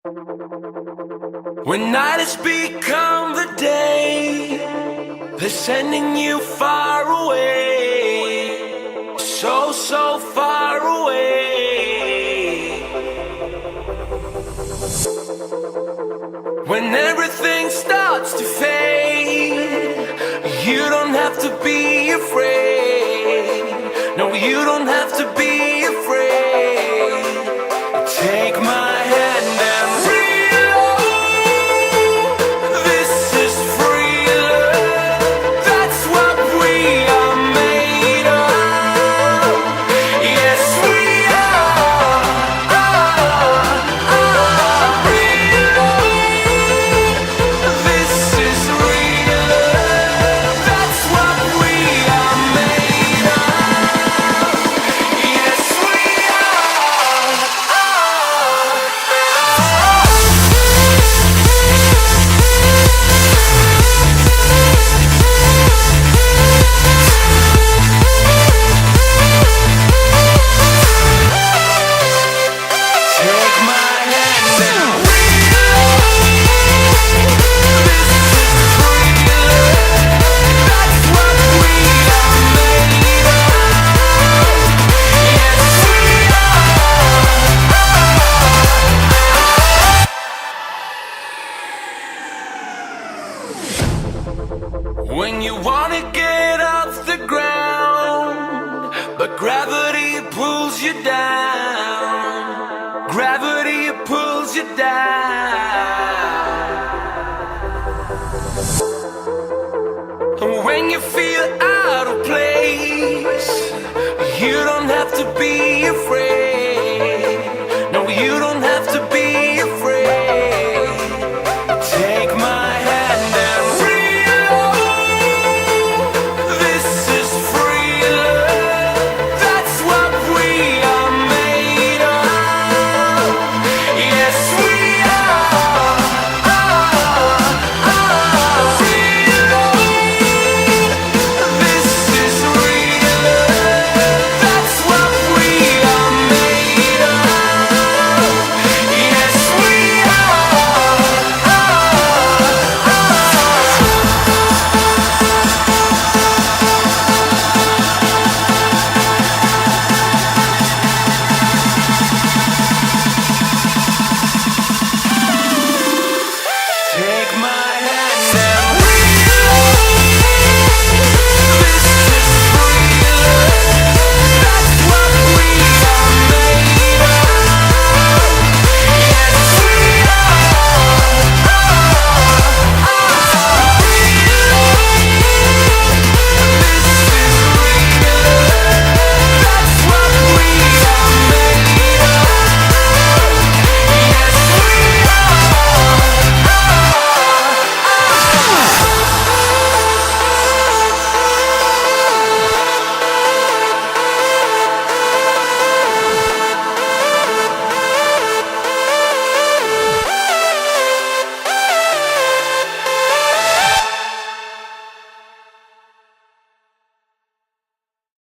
When night has become the day, they're sending you far away, so, so far away. When everything starts to fade, you don't have to be afraid. No, you don't have to be afraid. Take my hand and when you wanna get off the ground, but gravity pulls you down. Gravity pulls you down. And when you feel out of place, you don't have to be afraid.